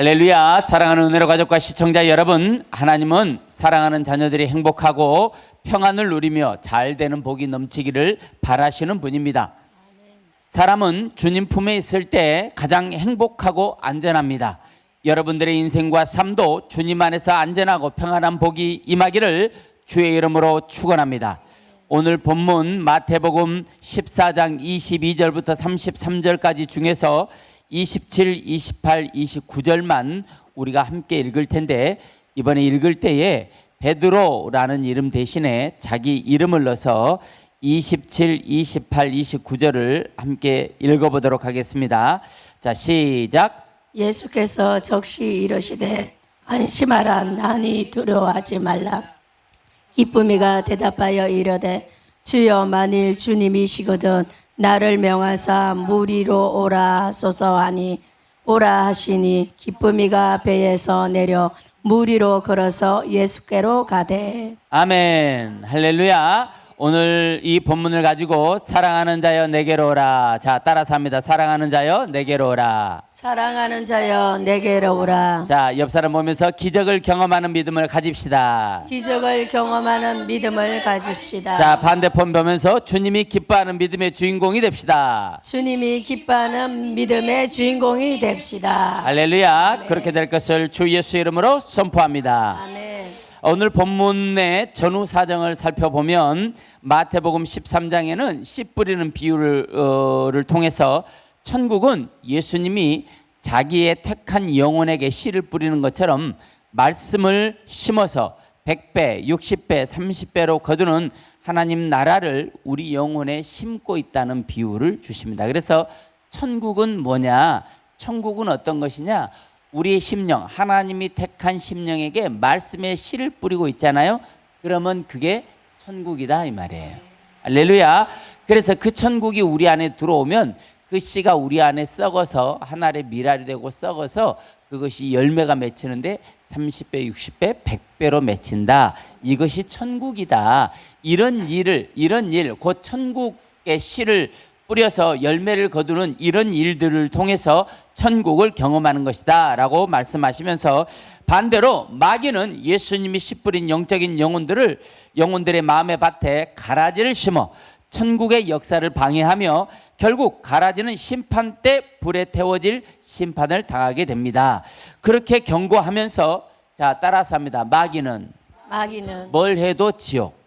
할렐루야. 사랑하는 은혜로 가족과 시청자 여러분, 하나님은 사랑하는 자녀들이 행복하고 평안을 누리며 잘 되는 복이 넘치기를 바라시는 분입니다. 사람은 주님 품에 있을 때 가장 행복하고 안전합니다. 여러분들의 인생과 삶도 주님 안에서 안전하고 평안한 복이 임하기를 주의 이름으로 축원합니다. 오늘 본문 마태복음 14장 22절부터 33절까지 중에서 27, 28, 29절만 우리가 함께 읽을 텐데, 이번에 읽을 때에 베드로라는 이름 대신에 자기 이름을 넣어서 27, 28, 29절을 함께 읽어보도록 하겠습니다. 자, 시작. 예수께서 적시 이르시되 안심하라, 나니 두려워하지 말라. 기쁨이가 대답하여 이르되 주여, 만일 주님이시거든 나를 명하사 무리로 오라 하소서 하니 오라 하시니 기쁨이가 배에서 내려 무리로 걸어서 예수께로 가되. 아멘. 할렐루야. 오늘 이 본문을 가지고 사랑하는 자여 내게로 오라. 자, 따라서 합니다. 사랑하는 자여 내게로 오라. 사랑하는 자여 내게로 오라. 자, 옆 사람 보면서 기적을 경험하는 믿음을 가집시다. 기적을 경험하는 믿음을 가집시다. 자, 반대편 보면서 주님이 기뻐하는 믿음의 주인공이 됩시다. 주님이 기뻐하는 믿음의 주인공이 됩시다. 할렐루야. 아멘. 그렇게 될 것을 주 예수 이름으로 선포합니다. 아멘. 오늘 본문의 전후 사정을 살펴보면 마태복음 13장에는 씨 뿌리는 비유를 통해서 천국은 예수님이 자기의 택한 영혼에게 씨를 뿌리는 것처럼 말씀을 심어서 100배, 60배, 30배로 거두는 하나님 나라를 우리 영혼에 심고 있다는 비유를 주십니다. 그래서 천국은 뭐냐? 천국은 어떤 것이냐? 우리의 심령, 하나님이 택한 심령에게 말씀의 씨를 뿌리고 있잖아요. 그러면 그게 천국이다 이 말이에요. 할렐루야. 그래서 그 천국이 우리 안에 들어오면 그 씨가 우리 안에 썩어서 하늘의 밀알이 되고 썩어서 그것이 열매가 맺히는데 30배, 60배, 100배로 맺힌다. 이것이 천국이다. 이런 일, 곧 천국의 씨를 뿌려서 열매를 거두는 이런 일들을 통해서 천국을 경험하는 것이다 라고 말씀하시면서, 반대로 마귀는 예수님이 씨 뿌린 영적인 영혼들의 마음의 밭에 가라지를 심어 천국의 역사를 방해하며 결국 가라지는 심판 때 불에 태워질 심판을 당하게 됩니다. 그렇게 경고하면서, 자, 따라서 합니다. 마귀는 뭘 해도 지옥.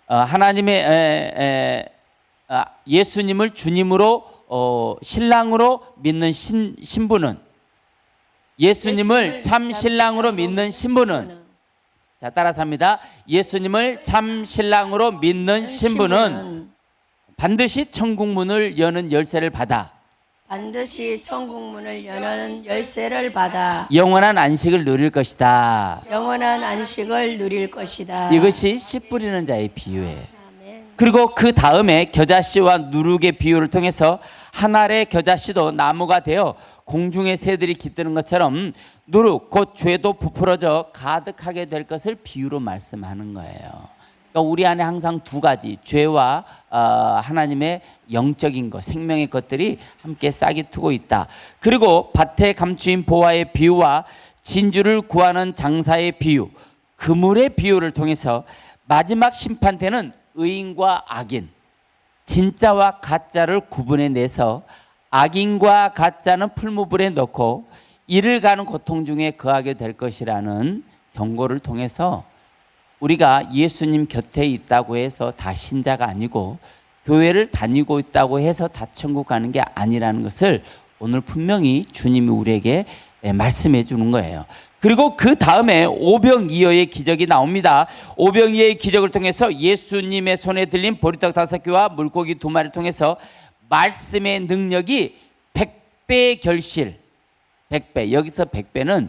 하나님의 예수님을 주님으로 신랑으로 믿는 신부는, 예수님을 참 신랑으로 믿는 신부는, 자, 따라서 합니다. 예수님을 참 신랑으로 믿는 신부는 반드시 천국 문을 여는 열쇠를 받아 영원한 안식을 누릴 것이다. 이것이 씨 뿌리는 자의 비유예요. 그리고 그 다음에 겨자씨와 누룩의 비유를 통해서 한 알의 겨자씨도 나무가 되어 공중의 새들이 깃드는 것처럼 누룩, 곧 죄도 부풀어져 가득하게 될 것을 비유로 말씀하는 거예요. 그러니까 우리 안에 항상 두 가지, 죄와 하나님의 영적인 것, 생명의 것들이 함께 싹이 트고 있다. 그리고 밭에 감추인 보화의 비유와 진주를 구하는 장사의 비유, 그물의 비유를 통해서 마지막 심판 때는 의인과 악인, 진짜와 가짜를 구분해내서 악인과 가짜는 풀무불에 넣고 이를 가는 고통 중에 거하게 될 것이라는 경고를 통해서 우리가 예수님 곁에 있다고 해서 다 신자가 아니고 교회를 다니고 있다고 해서 다 천국 가는 게 아니라는 것을 오늘 분명히 주님이 우리에게 말씀해 주는 거예요. 그리고 그 다음에 오병이어의 기적이 나옵니다. 오병이어의 기적을 통해서 예수님의 손에 들린 보리떡 5개와 물고기 2마리를 통해서 말씀의 능력이 100배의 결실, 100배, 여기서 100배는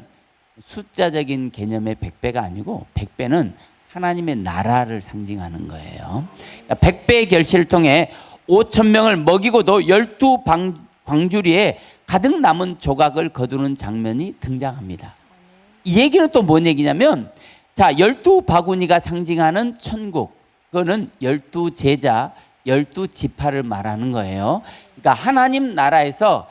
숫자적인 개념의 100배가 아니고 100배는 하나님의 나라를 상징하는 거예요. 그러니까 100배의 결실을 통해 5,000명을 먹이고도 12광주리에 가득 남은 조각을 거두는 장면이 등장합니다. 이 얘기는 또 뭔 얘기냐면, 자, 12바구니가 상징하는 천국, 그거는 12제자, 12지파를 말하는 거예요. 그러니까 하나님 나라에서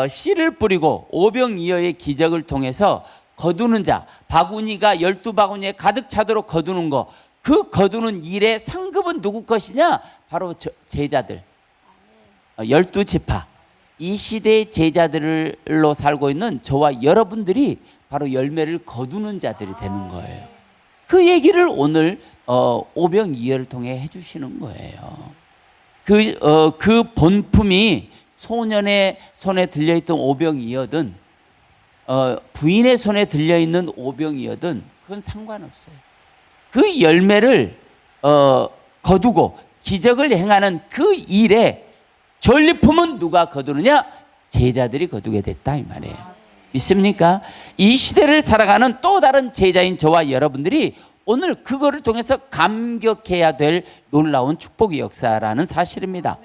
씨를 뿌리고 오병이어의 기적을 통해서 거두는 자, 바구니가 12바구니에 가득 차도록 거두는 거, 그 거두는 일의 상급은 누구 것이냐? 바로 제자들, 12지파, 이 시대의 제자들로 살고 있는 저와 여러분들이 바로 열매를 거두는 자들이 되는 거예요. 그 얘기를 오늘 오병이어를 통해 해주시는 거예요. 그 본품이 소년의 손에 들려있던 오병이어든 부인의 손에 들려있는 오병이어든 그건 상관없어요. 그 열매를 거두고 기적을 행하는 그 일에 전리품은 누가 거두느냐? 제자들이 거두게 됐다 이 말이에요. 믿습니까? 이 시대를 살아가는 또 다른 제자인 저와 여러분들이 오늘 그거를 통해서 감격해야 될 놀라운 축복의 역사라는 사실입니다.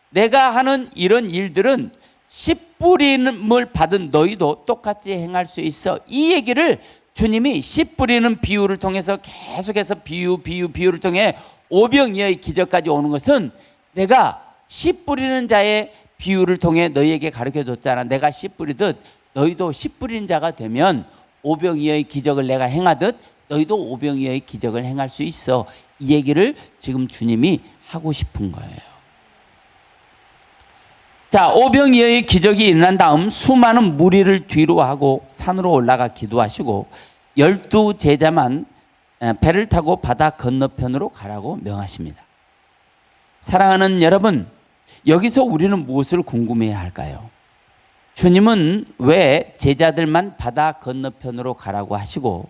내가 하는 이런 일들은 씨 뿌림을 받은 너희도 똑같이 행할 수 있어. 이 얘기를 주님이 씨 뿌리는 비유를 통해서 계속해서 비유를 통해 오병이어의 기적까지 오는 것은 내가 씨 뿌리는 자의 비유를 통해 너희에게 가르쳐 줬잖아. 내가 씨 뿌리듯 너희도 씨 뿌리는 자가 되면 오병이어의 기적을 내가 행하듯 너희도 오병이어의 기적을 행할 수 있어. 이 얘기를 지금 주님이 하고 싶은 거예요. 자, 오병이어의 기적이 일어난 다음 수많은 무리를 뒤로 하고 산으로 올라가 기도하시고 12제자만 배를 타고 바다 건너편으로 가라고 명하십니다. 사랑하는 여러분, 여기서 우리는 무엇을 궁금해야 할까요? 주님은 왜 제자들만 바다 건너편으로 가라고 하시고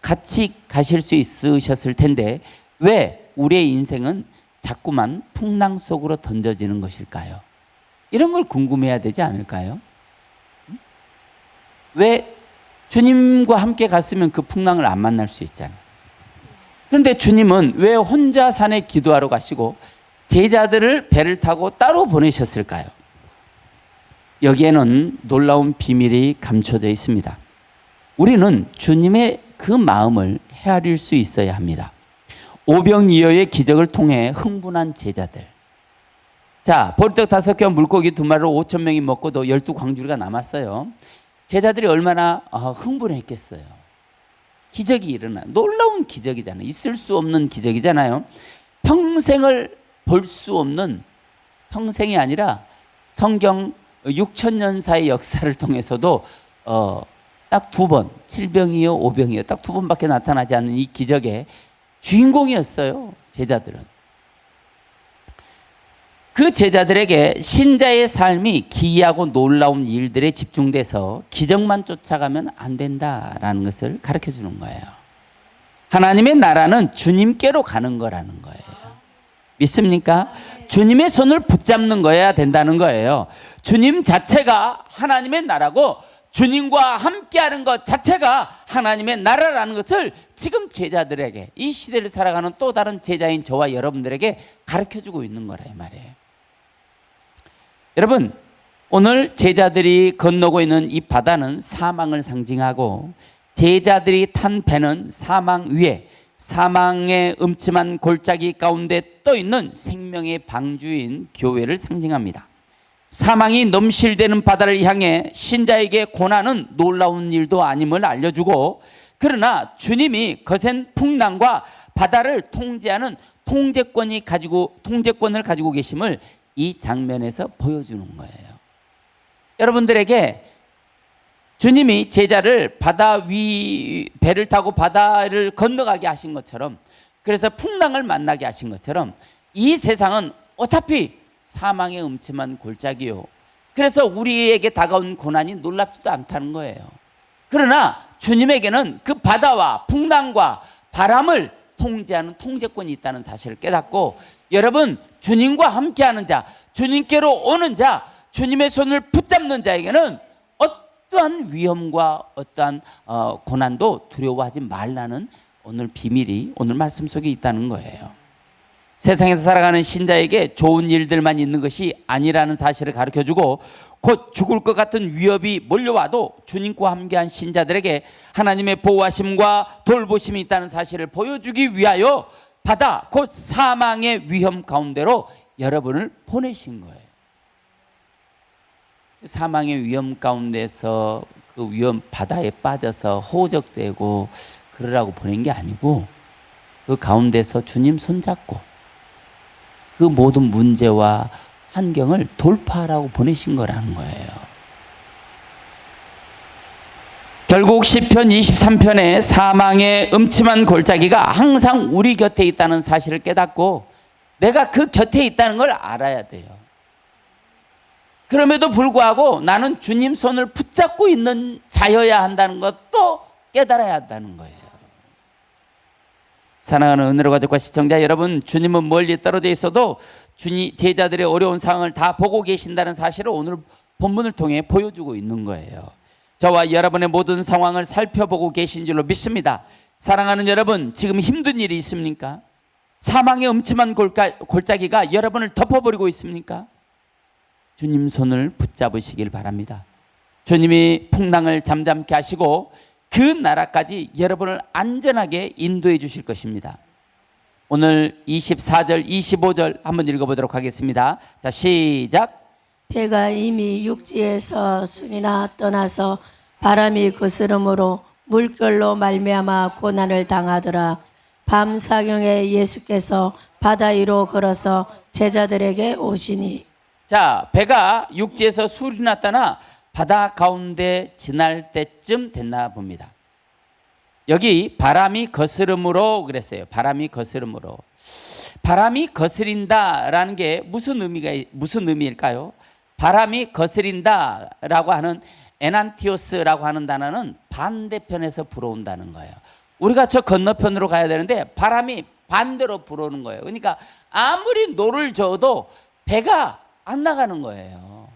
같이 가실 수 있으셨을 텐데 왜 우리의 인생은 자꾸만 풍랑 속으로 던져지는 것일까요? 이런 걸 궁금해야 되지 않을까요? 왜 주님과 함께 갔으면 그 풍랑을 안 만날 수 있잖아요. 그런데 주님은 왜 혼자 산에 기도하러 가시고 제자들을 배를 타고 따로 보내셨을까요? 여기에는 놀라운 비밀이 감춰져 있습니다. 우리는 주님의 그 마음을 헤아릴 수 있어야 합니다. 오병이어의 기적을 통해 흥분한 제자들. 자, 보리떡 5개와 물고기 2마리로 5,000명이 먹고도 12광주리가 남았어요. 제자들이 얼마나 흥분했겠어요. 기적이 일어나, 놀라운 기적이잖아요. 있을 수 없는 기적이잖아요. 평생을 볼 수 없는, 평생이 아니라 성경 6,000년사의 역사를 통해서도 딱 2번, 7병이요 5병이요 딱 2번밖에 나타나지 않는 이 기적의 주인공이었어요. 제자들은. 그 제자들에게 신자의 삶이 기이하고 놀라운 일들에 집중돼서 기적만 쫓아가면 안 된다라는 것을 가르쳐 주는 거예요. 하나님의 나라는 주님께로 가는 거라는 거예요. 믿습니까? 주님의 손을 붙잡는 거여야 된다는 거예요. 주님 자체가 하나님의 나라고 주님과 함께하는 것 자체가 하나님의 나라라는 것을 지금 제자들에게, 이 시대를 살아가는 또 다른 제자인 저와 여러분들에게 가르쳐주고 있는 거라 이 말이에요. 여러분, 오늘 제자들이 건너고 있는 이 바다는 사망을 상징하고 제자들이 탄 배는 사망 위에, 사망의 음침한 골짜기 가운데 떠있는 생명의 방주인 교회를 상징합니다. 사망이 넘실대는 바다를 향해 신자에게 고난은 놀라운 일도 아님을 알려주고, 그러나 주님이 거센 풍랑과 바다를 통제하는 통제권을 가지고 계심을 이 장면에서 보여주는 거예요. 여러분들에게 주님이 제자를 바다 위 배를 타고 바다를 건너가게 하신 것처럼, 그래서 풍랑을 만나게 하신 것처럼 이 세상은 어차피 사망의 음침한 골짜기요. 그래서 우리에게 다가온 고난이 놀랍지도 않다는 거예요. 그러나 주님에게는 그 바다와 풍랑과 바람을 통제하는 통제권이 있다는 사실을 깨닫고, 여러분, 주님과 함께하는 자, 주님께로 오는 자, 주님의 손을 붙잡는 자에게는 어떠한 위험과 어떠한 고난도 두려워하지 말라는 오늘 비밀이 오늘 말씀 속에 있다는 거예요. 세상에서 살아가는 신자에게 좋은 일들만 있는 것이 아니라는 사실을 가르쳐주고, 곧 죽을 것 같은 위협이 몰려와도 주님과 함께한 신자들에게 하나님의 보호하심과 돌보심이 있다는 사실을 보여주기 위하여 바다, 곧 사망의 위험 가운데로 여러분을 보내신 거예요. 사망의 위험 가운데서 그 위험 바다에 빠져서 호적되고 그러라고 보낸 게 아니고 그 가운데서 주님 손잡고 그 모든 문제와 환경을 돌파하라고 보내신 거라는 거예요. 결국 시편 23편의 사망의 음침한 골짜기가 항상 우리 곁에 있다는 사실을 깨닫고 내가 그 곁에 있다는 걸 알아야 돼요. 그럼에도 불구하고 나는 주님 손을 붙잡고 있는 자여야 한다는 것도 깨달아야 한다는 거예요. 사랑하는 은혜로 가족과 시청자 여러분, 주님은 멀리 떨어져 있어도 제자들의 어려운 상황을 다 보고 계신다는 사실을 오늘 본문을 통해 보여주고 있는 거예요. 저와 여러분의 모든 상황을 살펴보고 계신 줄로 믿습니다. 사랑하는 여러분, 지금 힘든 일이 있습니까? 사망의 음침한 골짜기가 여러분을 덮어버리고 있습니까? 주님 손을 붙잡으시길 바랍니다. 주님이 풍랑을 잠잠케 하시고 그 나라까지 여러분을 안전하게 인도해 주실 것입니다. 오늘 24절, 25절 한번 읽어보도록 하겠습니다. 자, 시작. 배가 이미 육지에서 순이나 떠나서 바람이 거스름으로 물결로 말미암아 고난을 당하더라. 밤 사경에 예수께서 바다 위로 걸어서 제자들에게 오시니. 자, 배가 육지에서 술이 났다나 바다 가운데 지날 때쯤 됐나 봅니다. 여기 바람이 거스름으로 그랬어요. 바람이 거스름으로. 바람이 거스린다라는 게 무슨 의미일까요? 바람이 거스린다라고 하는 에난티오스라고 하는 단어는 반대편에서 불어온다는 거예요. 우리가 저 건너편으로 가야 되는데 바람이 반대로 불어오는 거예요. 그러니까 아무리 노를 저어도 배가 안 나가는 거예요.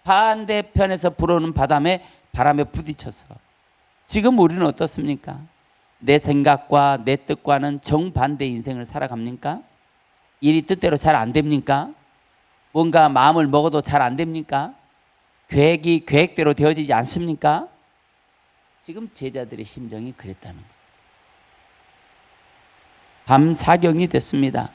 반대편에서 불어오는 바람에 부딪혀서. 지금 우리는 어떻습니까? 내 생각과 내 뜻과는 정반대 인생을 살아갑니까? 일이 뜻대로 잘 안 됩니까? 뭔가 마음을 먹어도 잘 안 됩니까? 계획이 계획대로 되어지지 않습니까? 지금 제자들의 심정이 그랬다는 거예요. 밤 사경이 됐습니다.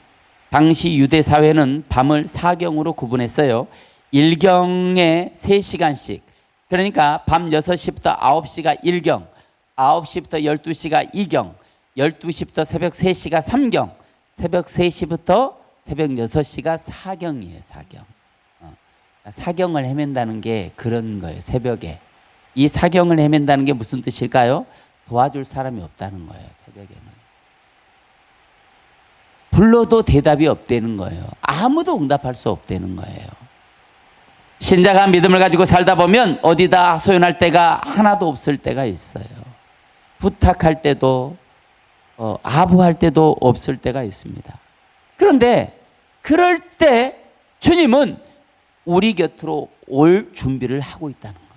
당시 유대 사회는 밤을 사경으로 구분했어요. 일경에 3시간씩. 그러니까 밤 6시부터 9시가 1경, 9시부터 12시가 2경, 12시부터 새벽 3시가 3경, 새벽 3시부터 새벽 6시가 4경이에요. 4경. 사경을 헤맨다는 게 그런 거예요. 새벽에. 이 사경을 헤맨다는 게 무슨 뜻일까요? 도와줄 사람이 없다는 거예요. 새벽에는. 불러도 대답이 없다는 거예요. 아무도 응답할 수 없다는 거예요. 신자가 믿음을 가지고 살다 보면 어디다 하소연할 때가 하나도 없을 때가 있어요. 부탁할 때도 아부할 때도 없을 때가 있습니다. 그런데 그럴 때 주님은 우리 곁으로 올 준비를 하고 있다는 거예요.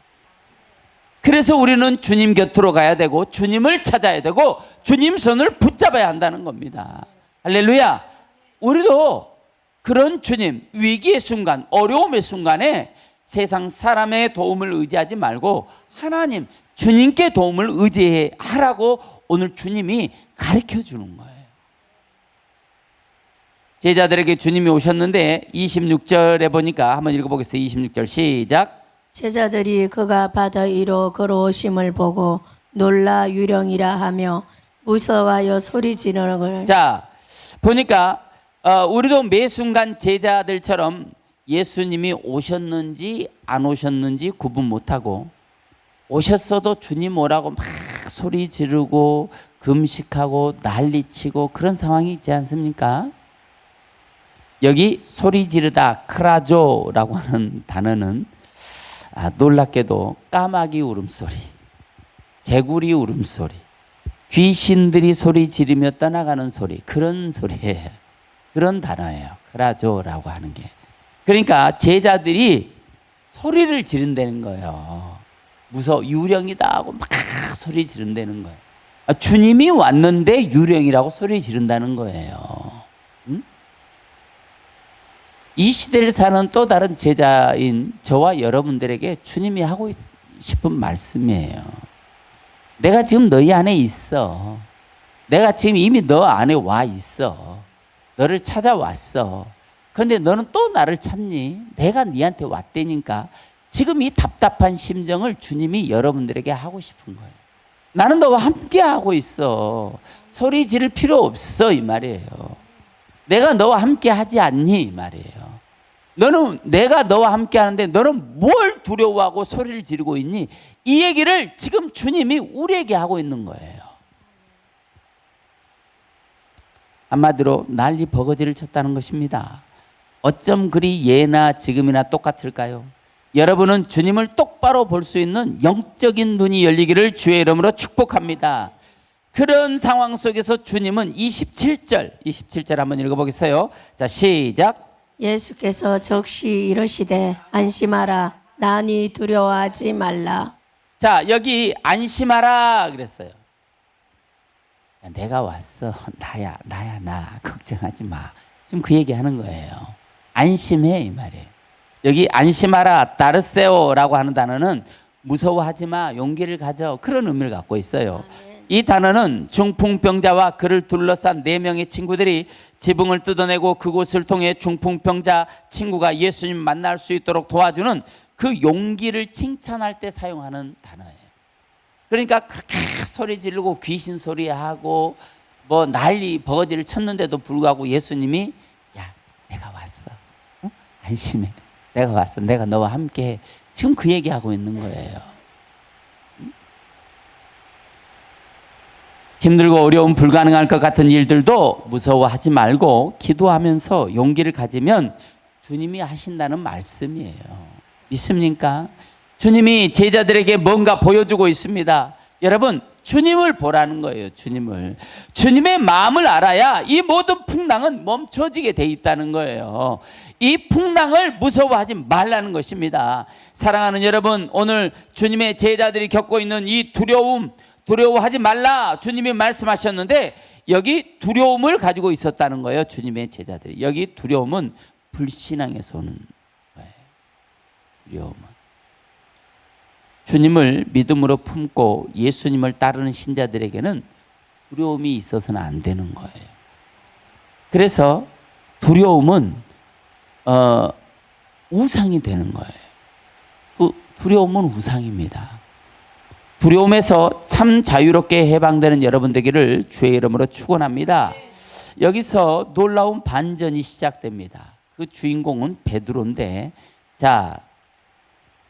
그래서 우리는 주님 곁으로 가야 되고 주님을 찾아야 되고 주님 손을 붙잡아야 한다는 겁니다. 할렐루야. 우리도 그런 주님, 위기의 순간, 어려움의 순간에 세상 사람의 도움을 의지하지 말고 하나님, 주님께 도움을 의지하라고 오늘 주님이 가르쳐 주는 거예요. 제자들에게 주님이 오셨는데 26절에 보니까 한번 읽어보겠습니다. 26절 시작. 제자들이 그가 바다 위로 걸어오심을 보고 놀라 유령이라 하며 무서워하여 소리 지르는 걸. 자, 보니까 우리도 매 순간 제자들처럼 예수님이 오셨는지 안 오셨는지 구분 못하고 오셨어도 주님 오라고 막 소리 지르고 금식하고 난리치고 그런 상황이 있지 않습니까? 여기 소리 지르다 크라조라고 하는 단어는 놀랍게도 까마귀 울음소리, 개구리 울음소리, 귀신들이 소리 지르며 떠나가는 소리, 그런 소리예요. 그런 단어예요. 크라조라고 하는 게. 그러니까 제자들이 소리를 지른다는 거예요. 유령이다 하고 막 소리 지른다는 거예요. 주님이 왔는데 유령이라고 소리 지른다는 거예요. 응? 이 시대를 사는 또 다른 제자인 저와 여러분들에게 주님이 하고 싶은 말씀이에요. 내가 지금 너희 안에 있어. 내가 지금 이미 너 안에 와 있어. 너를 찾아왔어. 그런데 너는 또 나를 찾니? 내가 네한테 왔다니까. 지금 이 답답한 심정을 주님이 여러분들에게 하고 싶은 거예요. 나는 너와 함께 하고 있어. 소리 지를 필요 없어 이 말이에요. 내가 너와 함께 하지 않니 이 말이에요. 너는 내가 너와 함께 하는데 너는 뭘 두려워하고 소리를 지르고 있니? 이 얘기를 지금 주님이 우리에게 하고 있는 거예요. 한마디로 난리 버거지를 쳤다는 것입니다. 어쩜 그리 예나 지금이나 똑같을까요? 여러분은 주님을 똑바로 볼 수 있는 영적인 눈이 열리기를 주의 이름으로 축복합니다. 그런 상황 속에서 주님은 27절 한번 읽어보겠어요. 자, 시작. 예수께서 적시 이르시되 안심하라 나니 두려워하지 말라. 자, 여기 안심하라 그랬어요. 야, 내가 왔어. 나야 나. 걱정하지 마. 지금 그 얘기하는 거예요. 안심해 이 말이에요. 여기 안심하라 따르세오라고 하는 단어는 무서워하지 마, 용기를 가져, 그런 의미를 갖고 있어요. 이 단어는 중풍병자와 그를 둘러싼 4명의 친구들이 지붕을 뜯어내고 그곳을 통해 중풍병자 친구가 예수님 만날 수 있도록 도와주는 그 용기를 칭찬할 때 사용하는 단어예요. 그러니까 그렇게 소리 지르고 귀신 소리하고 뭐 난리 버거지를 쳤는데도 불구하고 예수님이 야, 내가 왔어. 어? 안심해. 내가 왔어. 내가 너와 함께해. 지금 그 얘기하고 있는 거예요. 힘들고 어려운 불가능할 것 같은 일들도 무서워하지 말고 기도하면서 용기를 가지면 주님이 하신다는 말씀이에요. 믿습니까? 주님이 제자들에게 뭔가 보여주고 있습니다. 여러분, 주님을 보라는 거예요. 주님의 마음을 알아야 이 모든 풍랑은 멈춰지게 돼 있다는 거예요. 이 풍랑을 무서워하지 말라는 것입니다. 사랑하는 여러분, 오늘 주님의 제자들이 겪고 있는 이 두려워하지 말라 주님이 말씀하셨는데 여기 두려움을 가지고 있었다는 거예요. 주님의 제자들이. 여기 두려움은 불신앙에서 오는 거예요. 두려움은. 주님을 믿음으로 품고 예수님을 따르는 신자들에게는 두려움이 있어서는 안 되는 거예요. 그래서 두려움은 우상이 되는 거예요. 두려움은 우상입니다. 두려움에서 참 자유롭게 해방되는 여러분 되기를 주의 이름으로 축원합니다. 여기서 놀라운 반전이 시작됩니다. 그 주인공은 베드로인데, 자,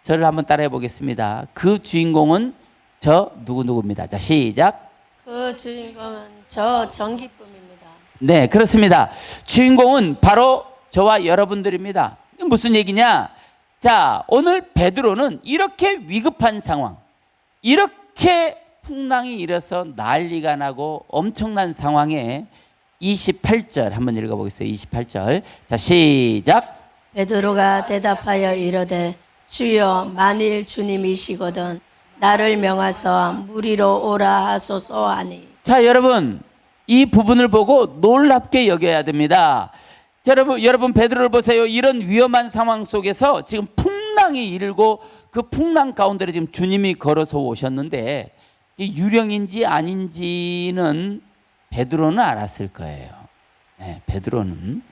저를 한번 따라해 보겠습니다. 그 주인공은 저 누구입니다. 자, 시작. 그 주인공은 저 전기쁨입니다. 네, 그렇습니다. 주인공은 바로 저와 여러분들입니다. 무슨 얘기냐? 자, 오늘 베드로는 이렇게 위급한 상황, 이렇게 풍랑이 일어서 난리가 나고 엄청난 상황에 28절 한번 읽어보겠어요. 28절. 자, 시작. 베드로가 대답하여 이르되 주여 만일 주님이시거든 나를 명하사 물 위로 오라 하소서 하니. 자, 여러분, 이 부분을 보고 놀랍게 여겨야 됩니다. 자, 여러분 베드로를 보세요. 이런 위험한 상황 속에서 지금 풍랑이 일고 그 풍랑 가운데로 지금 주님이 걸어서 오셨는데 이게 유령인지 아닌지는 베드로는 알았을 거예요. 네, 베드로는.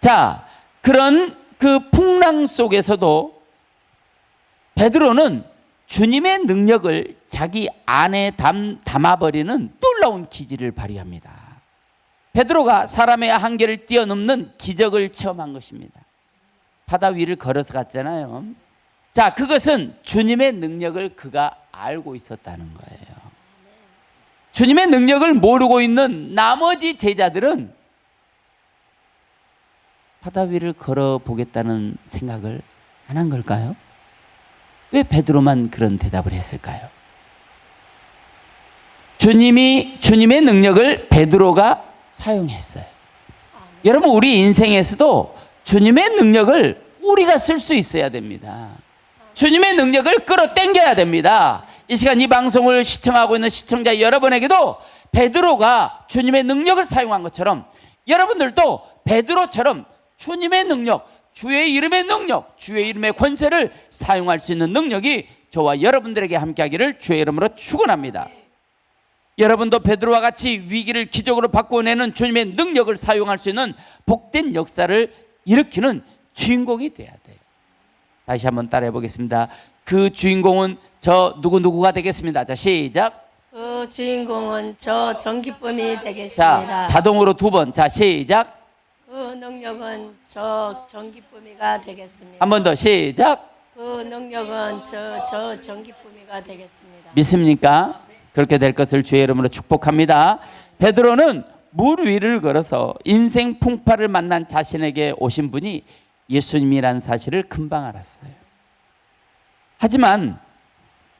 자, 그런 그 풍랑 속에서도 베드로는 주님의 능력을 자기 안에 담아버리는 놀라운 기질을 발휘합니다. 베드로가 사람의 한계를 뛰어넘는 기적을 체험한 것입니다. 바다 위를 걸어서 갔잖아요. 자, 그것은 주님의 능력을 그가 알고 있었다는 거예요. 주님의 능력을 모르고 있는 나머지 제자들은 바다 위를 걸어보겠다는 생각을 안 한 걸까요? 왜 베드로만 그런 대답을 했을까요? 주님의 능력을 베드로가 사용했어요. 여러분, 우리 인생에서도 주님의 능력을 우리가 쓸 수 있어야 됩니다. 주님의 능력을 끌어당겨야 됩니다. 이 시간 이 방송을 시청하고 있는 시청자 여러분에게도 베드로가 주님의 능력을 사용한 것처럼 여러분들도 베드로처럼 주님의 능력, 주의 이름의 능력, 주의 이름의 권세를 사용할 수 있는 능력이 저와 여러분들에게 함께하기를 주의 이름으로 축원합니다. 여러분도 베드로와 같이 위기를 기적으로 바꿔내는 주님의 능력을 사용할 수 있는 복된 역사를 일으키는 주인공이 돼야 돼요. 다시 한번 따라해 보겠습니다. 그 주인공은 저 누구누구가 되겠습니다. 자, 시작. 그 주인공은 저 전기쁨이 되겠습니다. 자, 자동으로 두 번. 자, 시작. 그 능력은 저 전기쁨이가 되겠습니다. 한 번 더. 시작. 그 능력은 저 전기쁨이가 되겠습니다. 믿습니까? 그렇게 될 것을 주의 이름으로 축복합니다. 베드로는 물 위를 걸어서 인생 풍파를 만난 자신에게 오신 분이 예수님이라는 사실을 금방 알았어요. 하지만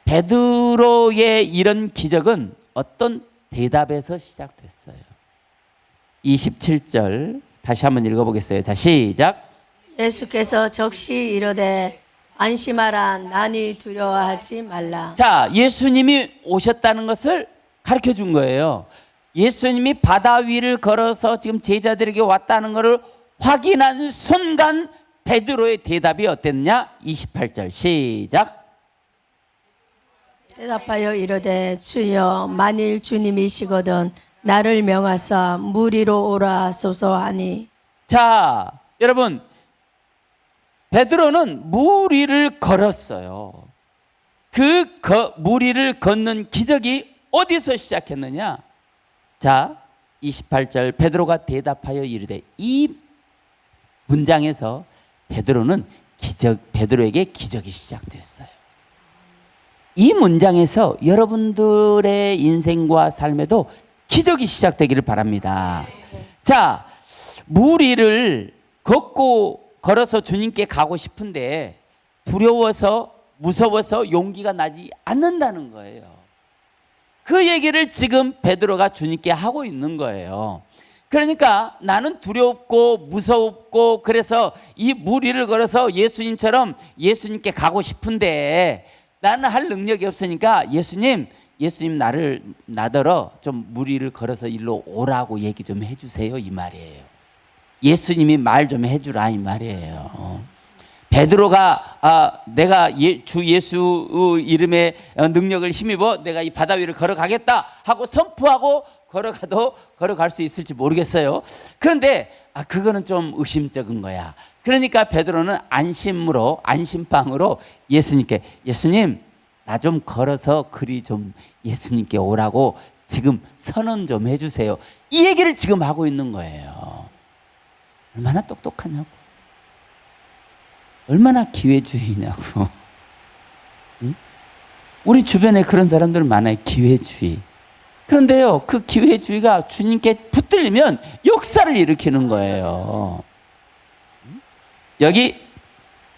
베드로의 이런 기적은 어떤 대답에서 시작됐어요. 27절 다시 한번 읽어보겠어요. 자, 시작. 예수께서 적시 이르되 안심하라 나니 두려워하지 말라. 자, 예수님이 오셨다는 것을 가르쳐 준 거예요. 예수님이 바다 위를 걸어서 지금 제자들에게 왔다는 것을 확인한 순간 베드로의 대답이 어땠냐? 28절 시작. 대답하여 이르되 주여 만일 주님이시거든 나를 명하사 물 위로 오라 하소서 하니. 자, 여러분, 베드로는 물 위를 걸었어요. 물 위를 걷는 기적이 어디서 시작했느냐? 자, 28절 베드로가 대답하여 이르되, 이 문장에서 베드로에게 기적이 시작됐어요. 이 문장에서 여러분들의 인생과 삶에도 기적이 시작되기를 바랍니다. 자, 물 위를 걸어서 주님께 가고 싶은데 두려워서 무서워서 용기가 나지 않는다는 거예요. 그 얘기를 지금 베드로가 주님께 하고 있는 거예요. 그러니까 나는 두렵고 무섭고 그래서 이 물 위를 걸어서 예수님처럼 예수님께 가고 싶은데 나는 할 능력이 없으니까 예수님 나더러 좀 물 위를 걸어서 일로 오라고 얘기 좀 해주세요, 이 말이에요. 예수님이 말 좀 해주라, 이 말이에요. 베드로가 내가 주 예수 이름의 능력을 힘입어 내가 이 바다 위를 걸어가겠다 하고 선포하고 걸어갈 수 있을지 모르겠어요. 그런데 그거는 좀 의심적인 거야. 그러니까 베드로는 안심방으로 예수님께, 예수님 나 좀 걸어서 그리 좀 예수님께 오라고 지금 선언 좀 해주세요. 이 얘기를 지금 하고 있는 거예요. 얼마나 똑똑하냐고, 얼마나 기회주의냐고. 응? 우리 주변에 그런 사람들 많아요. 기회주의. 그런데요, 그 기회주의가 주님께 붙들리면 역사를 일으키는 거예요. 여기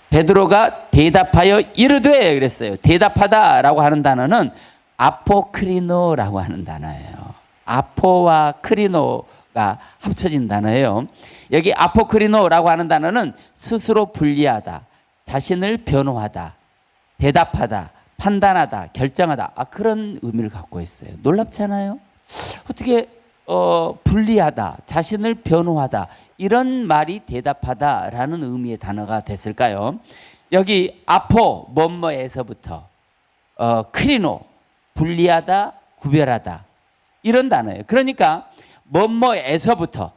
베드로가 대답하여 이르되 그랬어요. 대답하다라고 하는 단어는 아포크리노라고 하는 단어예요. 아포와 크리노가 합쳐진 단어예요. 여기 아포크리노라고 하는 단어는 스스로 분리하다, 자신을 변호하다, 대답하다, 판단하다, 결정하다, 그런 의미를 갖고 있어요. 놀랍지 않아요? 어떻게 분리하다, 자신을 변호하다, 이런 말이 대답하다라는 의미의 단어가 됐을까요? 여기 아포, 뭐뭐에서부터, 크리노, 분리하다, 구별하다, 이런 단어예요. 그러니까 뭐뭐에서부터,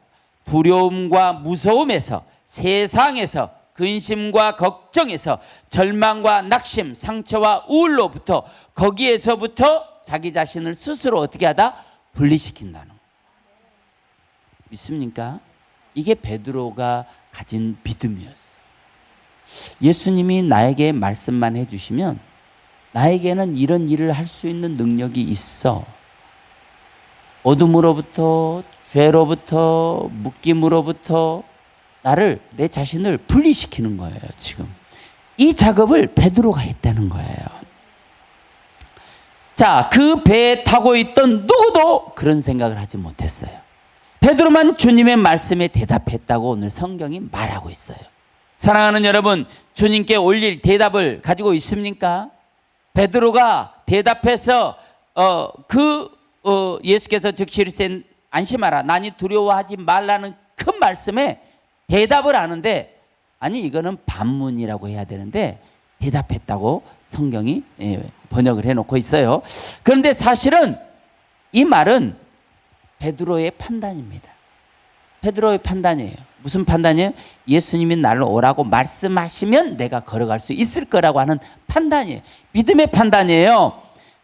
두려움과 무서움에서, 세상에서, 근심과 걱정에서, 절망과 낙심, 상처와 우울로부터, 거기에서부터 자기 자신을 스스로 어떻게 하다? 분리시킨다는 거예요. 믿습니까? 이게 베드로가 가진 믿음이었어요. 예수님이 나에게 말씀만 해주시면 나에게는 이런 일을 할 수 있는 능력이 있어. 어둠으로부터, 죄로부터, 묶임으로부터 내 자신을 분리시키는 거예요. 지금 이 작업을 베드로가 했다는 거예요. 자, 그 배에 타고 있던 누구도 그런 생각을 하지 못했어요. 베드로만 주님의 말씀에 대답했다고 오늘 성경이 말하고 있어요. 사랑하는 여러분, 주님께 올릴 대답을 가지고 있습니까? 베드로가 대답해서 예수께서 즉시 이르시되 안심하라 나니 두려워하지 말라는 큰 말씀에 대답을 하는데, 아니 이거는 반문이라고 해야 되는데 대답했다고 성경이 번역을 해놓고 있어요. 그런데 사실은 이 말은 베드로의 판단입니다. 베드로의 판단이에요. 무슨 판단이에요? 예수님이 나를 오라고 말씀하시면 내가 걸어갈 수 있을 거라고 하는 판단이에요. 믿음의 판단이에요.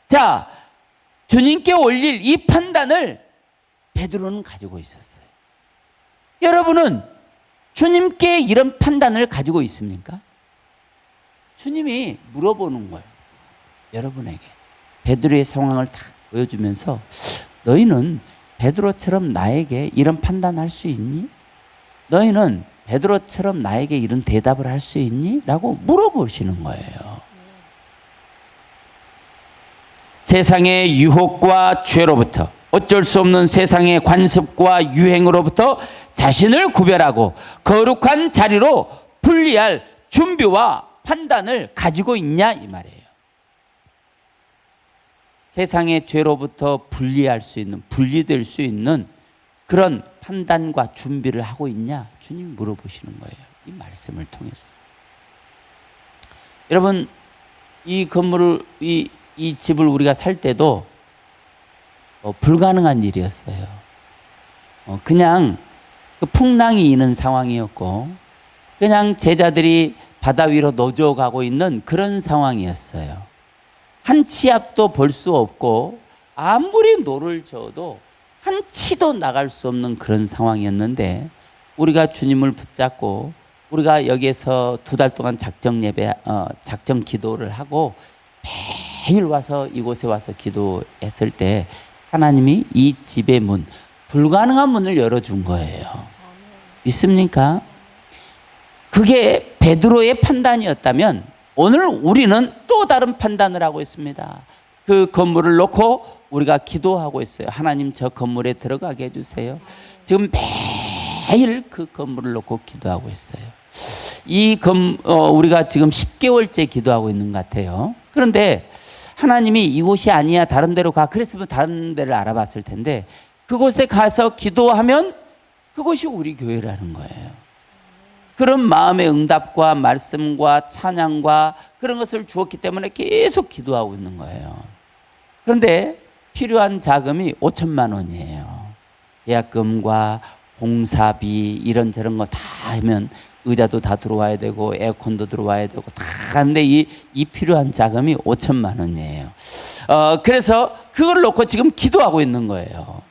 자, 주님께 올릴 이 판단을 베드로는 가지고 있었어요. 여러분은 주님께 이런 판단을 가지고 있습니까? 주님이 물어보는 거예요. 여러분에게 베드로의 상황을 다 보여주면서 너희는 베드로처럼 나에게 이런 판단할 수 있니? 너희는 베드로처럼 나에게 이런 대답을 할 수 있니? 라고 물어보시는 거예요. 세상의 유혹과 죄로부터, 어쩔 수 없는 세상의 관습과 유행으로부터 자신을 구별하고 거룩한 자리로 분리할 준비와 판단을 가지고 있냐 이 말이에요. 세상의 죄로부터 분리될 수 있는 그런 판단과 준비를 하고 있냐? 주님 물어보시는 거예요. 이 말씀을 통해서. 여러분, 이 건물을, 이 집을 우리가 살 때도 불가능한 일이었어요. 그냥 그 풍랑이 있는 상황이었고, 그냥 제자들이 바다 위로 노져가고 있는 그런 상황이었어요. 한 치 앞도 볼 수 없고 아무리 노를 저어도 한 치도 나갈 수 없는 그런 상황이었는데 우리가 주님을 붙잡고 우리가 여기에서 2달 동안 작정 기도를 하고 매일 와서 이곳에 와서 기도했을 때 하나님이 이 집의 문, 불가능한 문을 열어준 거예요. 믿습니까? 그게 베드로의 판단이었다면 오늘 우리는 또 다른 판단을 하고 있습니다. 그 건물을 놓고 우리가 기도하고 있어요. 하나님 저 건물에 들어가게 해주세요. 지금 매일 그 건물을 놓고 기도하고 있어요. 우리가 지금 10개월째 기도하고 있는 것 같아요. 그런데 하나님이 이곳이 아니야 다른 데로 가 그랬으면 다른 데를 알아봤을 텐데 그곳에 가서 기도하면 그곳이 우리 교회라는 거예요. 그런 마음의 응답과 말씀과 찬양과 그런 것을 주었기 때문에 계속 기도하고 있는 거예요. 그런데 필요한 자금이 5천만 원이에요. 계약금과 공사비 이런저런 거 다 하면 의자도 다 들어와야 되고 에어컨도 들어와야 되고 다 하는데 이 필요한 자금이 5천만 원이에요. 그래서 그걸 놓고 지금 기도하고 있는 거예요.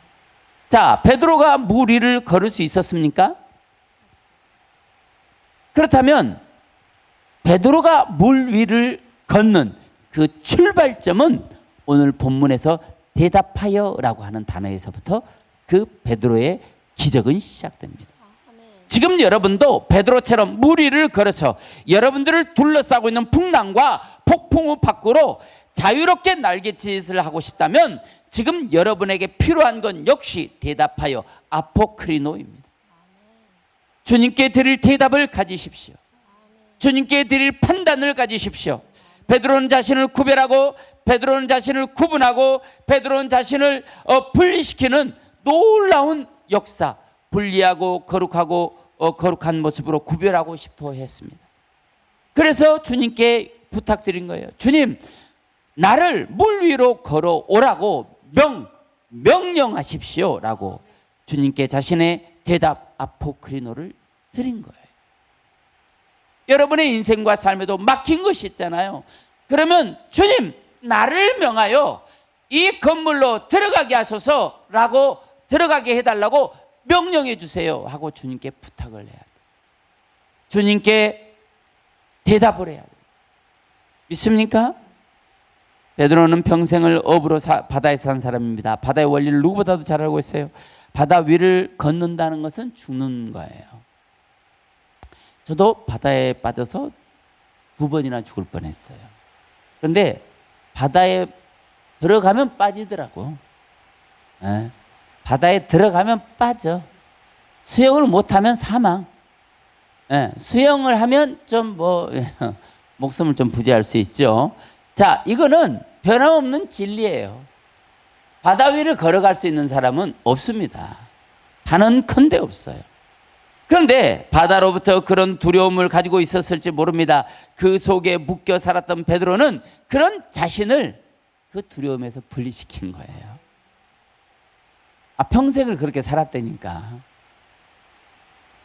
자, 베드로가 물 위를 걸을 수 있었습니까? 그렇다면 베드로가 물 위를 걷는 그 출발점은 오늘 본문에서 대답하여라고 하는 단어에서부터 그 베드로의 기적은 시작됩니다. 지금 여러분도 베드로처럼 물 위를 걸어서 여러분들을 둘러싸고 있는 풍랑과 폭풍우 밖으로 자유롭게 날갯짓을 하고 싶다면 지금 여러분에게 필요한 건 역시 대답하여 아포크리노입니다. 주님께 드릴 대답을 가지십시오. 주님께 드릴 판단을 가지십시오. 베드로는 자신을 구별하고 베드로는 자신을 구분하고 베드로는 자신을 분리시키는 놀라운 역사, 분리하고 거룩하고 거룩한 모습으로 구별하고 싶어 했습니다. 그래서 주님께 부탁드린 거예요. 주님, 나를 물 위로 걸어오라고 명령하십시오라고 주님께 자신의 대답 아포크리노를 드린 거예요. 여러분의 인생과 삶에도 막힌 것이 있잖아요. 그러면 주님, 나를 명하여 이 건물로 들어가게 하소서라고 들어가게 해달라고 명령해 주세요 하고 주님께 부탁을 해야 돼요. 주님께 대답을 해야 돼요. 믿습니까? 베드로는 평생을 업으로 바다에 산 사람입니다. 바다의 원리를 누구보다도 잘 알고 있어요. 바다 위를 걷는다는 것은 죽는 거예요. 저도 바다에 빠져서 2번이나 죽을 뻔했어요. 그런데 바다에 들어가면 빠지더라고. 바다에 들어가면 빠져. 수영을 못하면 사망. 수영을 하면 좀 목숨을 좀 부지할 수 있죠. 자, 이거는 변함없는 진리예요. 바다 위를 걸어갈 수 있는 사람은 없습니다. 단언컨대 없어요. 그런데 바다로부터 그런 두려움을 가지고 있었을지 모릅니다. 그 속에 묶여 살았던 베드로는 그런 자신을 그 두려움에서 분리시킨 거예요. 평생을 그렇게 살았다니까.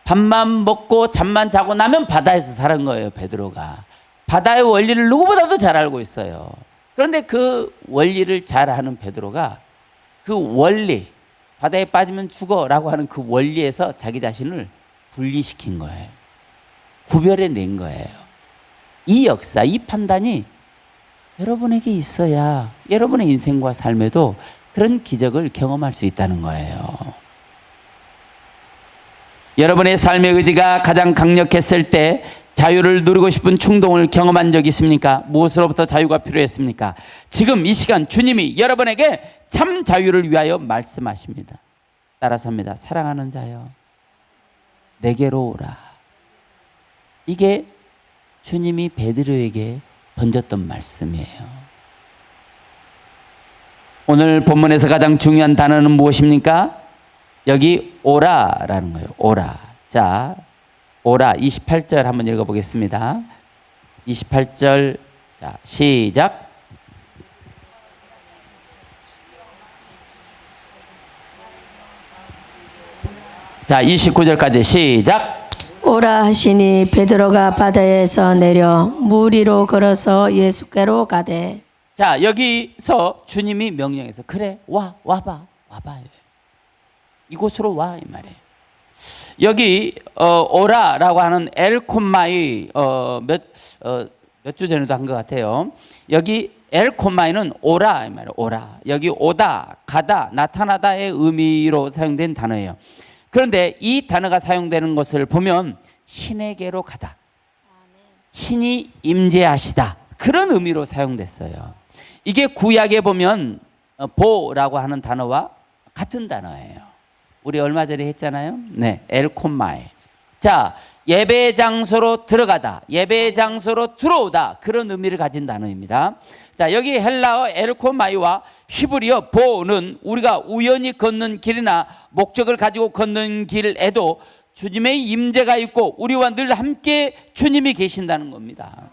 밥만 먹고 잠만 자고 나면 바다에서 살은 거예요. 베드로가 바다의 원리를 누구보다도 잘 알고 있어요. 그런데 그 원리를 잘 아는 베드로가 그 원리, 바다에 빠지면 죽어라고 하는 그 원리에서 자기 자신을 분리시킨 거예요. 구별해 낸 거예요. 이 역사, 이 판단이 여러분에게 있어야 여러분의 인생과 삶에도 그런 기적을 경험할 수 있다는 거예요. 여러분의 삶의 의지가 가장 강력했을 때 자유를 누리고 싶은 충동을 경험한 적 있습니까? 무엇으로부터 자유가 필요했습니까? 지금 이 시간 주님이 여러분에게 참 자유를 위하여 말씀하십니다. 따라서 합니다. 사랑하는 자여, 내게로 오라. 이게 주님이 베드로에게 던졌던 말씀이에요. 오늘 본문에서 가장 중요한 단어는 무엇입니까? 여기 오라라는 거예요. 오라. 자, 오라 28절 한번 읽어보겠습니다. 28절 자 시작. 자 29절까지 시작. 오라 하시니 베드로가 바다에서 내려 물 위로 걸어서 예수께로 가되. 자 여기서 주님이 명령해서 그래 와봐 이곳으로 와 이 말이에요. 여기 오라라고 하는 엘콤마이 몇 주 전에도 한 것 같아요. 여기 엘콤마이는 오라 이 말이에요. 오라 여기 오다 가다 나타나다의 의미로 사용된 단어예요. 그런데 이 단어가 사용되는 것을 보면 신에게로 가다, 신이 임재하시다 그런 의미로 사용됐어요. 이게 구약에 보면 보라고 하는 단어와 같은 단어예요. 우리 얼마 전에 했잖아요. 네, 엘콤마이. 자, 예배 장소로 들어가다, 예배 장소로 들어오다 그런 의미를 가진 단어입니다. 자, 여기 헬라어 엘콤마이와 히브리어 보는 우리가 우연히 걷는 길이나 목적을 가지고 걷는 길에도 주님의 임재가 있고 우리와 늘 함께 주님이 계신다는 겁니다.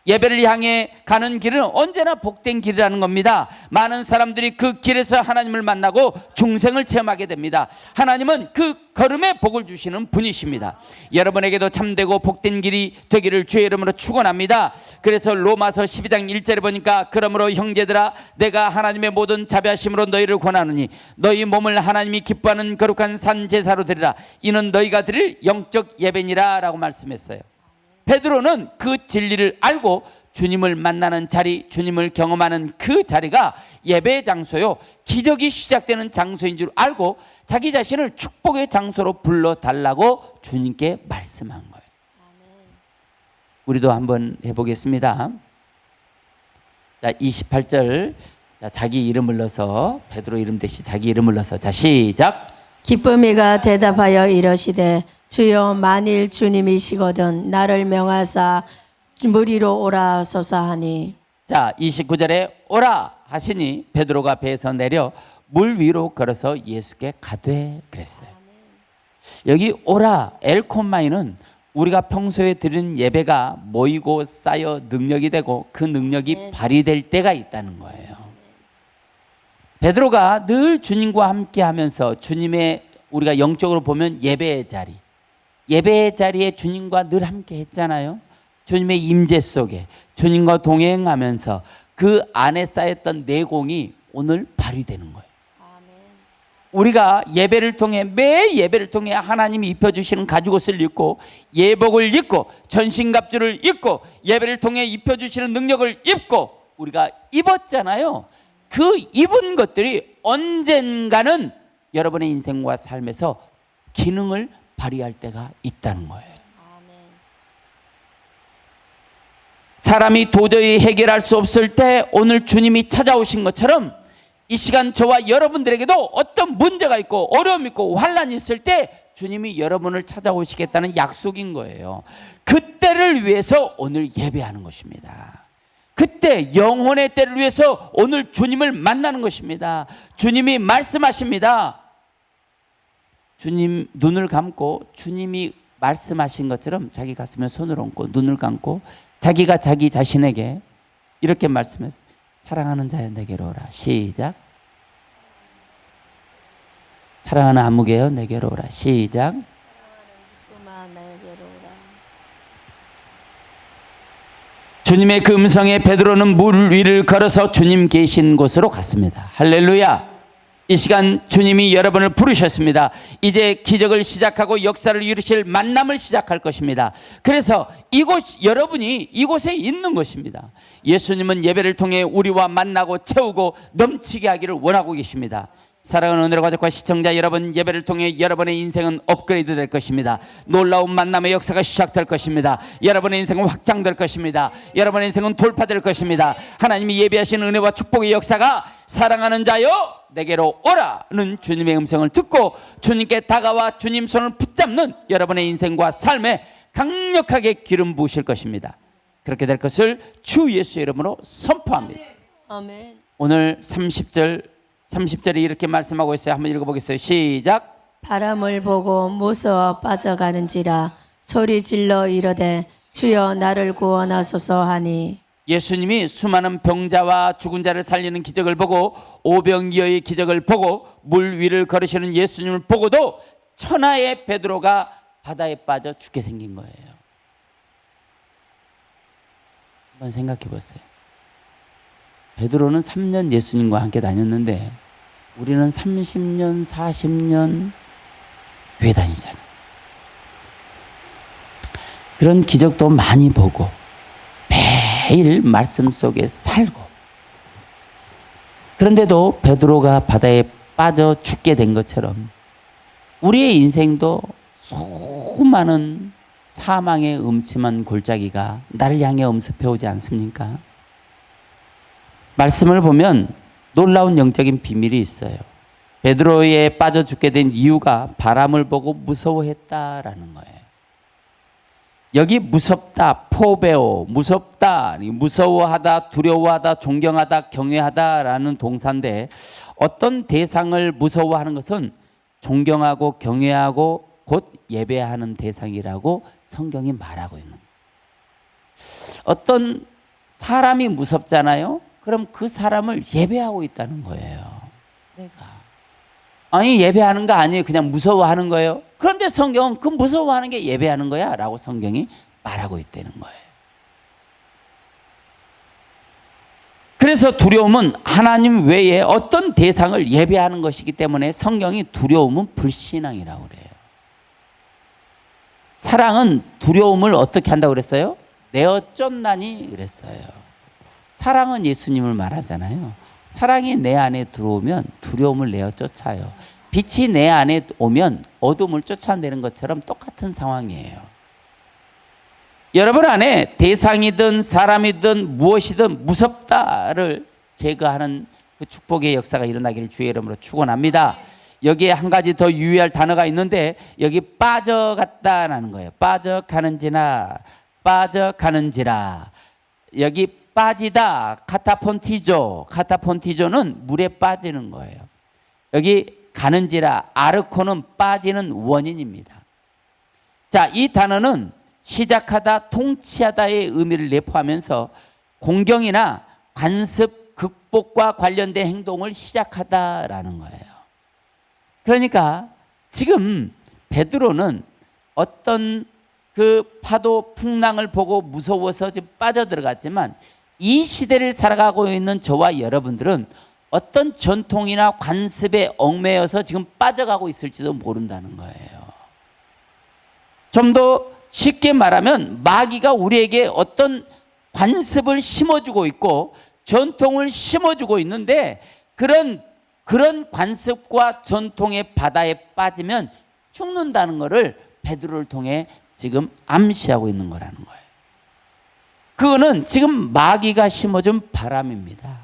예배를 향해 가는 길은 언제나 복된 길이라는 겁니다. 많은 사람들이 그 길에서 하나님을 만나고 중생을 체험하게 됩니다. 하나님은 그 걸음에 복을 주시는 분이십니다. 여러분에게도 참되고 복된 길이 되기를 주의 이름으로 축원합니다. 그래서 로마서 12장 1절에 보니까 그러므로 형제들아 내가 하나님의 모든 자비하심으로 너희를 권하노니 너희 몸을 하나님이 기뻐하는 거룩한 산 제사로 드리라. 이는 너희가 드릴 영적 예배니라 라고 말씀했어요. 베드로는 그 진리를 알고 주님을 만나는 자리, 주님을 경험하는 그 자리가 예배 장소요, 기적이 시작되는 장소인 줄 알고 자기 자신을 축복의 장소로 불러달라고 주님께 말씀한 거예요. 우리도 한번 해보겠습니다. 자, 28절. 자, 자기 이름을 넣어서 베드로 이름 대신 자기 이름을 넣어서 자, 시작. 기쁨이가 대답하여 이러시되 주여 만일 주님이시거든 나를 명하사 물 위로 오라 하소서 하니. 자 29절에 오라 하시니 베드로가 배에서 내려 물 위로 걸어서 예수께 가되 그랬어요. 여기 오라 엘콤마이는 우리가 평소에 드리는 예배가 모이고 쌓여 능력이 되고 그 능력이 발휘될 때가 있다는 거예요. 베드로가 늘 주님과 함께 하면서 주님의 우리가 영적으로 보면 예배의 자리, 예배의 자리에 주님과 늘 함께 했잖아요. 주님의 임재 속에 주님과 동행하면서 그 안에 쌓였던 내공이 오늘 발휘되는 거예요. 우리가 예배를 통해 매 예배를 통해 하나님이 입혀주시는 가죽옷을 입고 예복을 입고 전신갑주를 입고 예배를 통해 입혀주시는 능력을 입고 우리가 입었잖아요. 그 입은 것들이 언젠가는 여러분의 인생과 삶에서 기능을 발휘할 때가 있다는 거예요. 사람이 도저히 해결할 수 없을 때 오늘 주님이 찾아오신 것처럼 이 시간 저와 여러분들에게도 어떤 문제가 있고 어려움이 있고 환란이 있을 때 주님이 여러분을 찾아오시겠다는 약속인 거예요. 그때를 위해서 오늘 예배하는 것입니다. 그때 영혼의 때를 위해서 오늘 주님을 만나는 것입니다. 주님이 말씀하십니다. 주님 눈을 감고 주님이 말씀하신 것처럼 자기 가슴에 손을 얹고 눈을 감고 자기가 자기 자신에게 이렇게 말씀해서 사랑하는 자여 내게로 오라. 시작. 사랑하는 아무개여 내게로 오라. 시작. 주님의 그 음성에 베드로는 물 위를 걸어서 주님 계신 곳으로 갔습니다. 할렐루야. 이 시간 주님이 여러분을 부르셨습니다. 이제 기적을 시작하고 역사를 이루실 만남을 시작할 것입니다. 그래서 여러분이 이곳에 있는 것입니다. 예수님은 예배를 통해 우리와 만나고 채우고 넘치게 하기를 원하고 계십니다. 사랑하는 오늘의 가족과 시청자 여러분, 예배를 통해 여러분의 인생은 업그레이드 될 것입니다. 놀라운 만남의 역사가 시작될 것입니다. 여러분의 인생은 확장될 것입니다. 여러분의 인생은 돌파될 것입니다. 하나님이 예비하신 은혜와 축복의 역사가 사랑하는 자여 내게로 오라는 주님의 음성을 듣고 주님께 다가와 주님 손을 붙잡는 여러분의 인생과 삶에 강력하게 기름 부으실 것입니다. 그렇게 될 것을 주 예수의 이름으로 선포합니다. 아멘. 오늘 30절에 이렇게 말씀하고 있어요. 한번 읽어보겠어요. 시작. 바람을 보고 무서워 빠져가는지라 소리 질러 이르되 주여 나를 구원하소서 하니. 예수님이 수많은 병자와 죽은 자를 살리는 기적을 보고 오병이어의 기적을 보고 물 위를 걸으시는 예수님을 보고도 천하의 베드로가 바다에 빠져 죽게 생긴 거예요. 한번 생각해 보세요. 베드로는 3년 예수님과 함께 다녔는데 우리는 30년, 40년 교회 다니잖아요. 그런 기적도 많이 보고 매일 말씀 속에 살고, 그런데도 베드로가 바다에 빠져 죽게 된 것처럼 우리의 인생도 수많은 사망의 음침한 골짜기가 나를 향해 엄습해 오지 않습니까? 말씀을 보면 놀라운 영적인 비밀이 있어요. 베드로에 빠져 죽게 된 이유가 바람을 보고 무서워했다라는 거예요. 여기 무섭다, 포베오, 무섭다, 무서워하다, 두려워하다, 존경하다, 경외하다라는 동사인데 어떤 대상을 무서워하는 것은 존경하고 경외하고 곧 예배하는 대상이라고 성경이 말하고 있는 거예요. 어떤 사람이 무섭잖아요. 그럼 그 사람을 예배하고 있다는 거예요. 내가. 아니 예배하는 거 아니에요. 그냥 무서워하는 거예요. 그런데 성경은 그 무서워하는 게 예배하는 거야 라고 성경이 말하고 있다는 거예요. 그래서 두려움은 하나님 외에 어떤 대상을 예배하는 것이기 때문에 성경이 두려움은 불신앙이라고 그래요. 사랑은 두려움을 어떻게 한다고 그랬어요? 내어 쫓나니 그랬어요. 사랑은 예수님을 말하잖아요. 사랑이 내 안에 들어오면 두려움을 내어 쫓아요. 빛이 내 안에 오면 어둠을 쫓아내는 것처럼 똑같은 상황이에요. 여러분 안에 대상이든 사람이든 무엇이든 무섭다를 제거하는 그 축복의 역사가 일어나기를 주의 이름으로 축원합니다. 여기에 한 가지 더 유의할 단어가 있는데 여기 빠져갔다라는 거예요. 빠져가는지라 여기 빠지다 카타폰티조는 물에 빠지는 거예요. 여기 가는지라 아르코는 빠지는 원인입니다. 자, 이 단어는 시작하다, 통치하다의 의미를 내포하면서 공경이나 관습, 극복과 관련된 행동을 시작하다라는 거예요. 그러니까 지금 베드로는 어떤 그 파도 풍랑을 보고 무서워서 지금 빠져들어갔지만 이 시대를 살아가고 있는 저와 여러분들은 어떤 전통이나 관습에 얽매여서 지금 빠져가고 있을지도 모른다는 거예요. 좀 더 쉽게 말하면 마귀가 우리에게 어떤 관습을 심어주고 있고 전통을 심어주고 있는데 그런 관습과 전통의 바다에 빠지면 죽는다는 것을 베드로를 통해 지금 암시하고 있는 거라는 거예요. 그거는 지금 마귀가 심어준 바람입니다.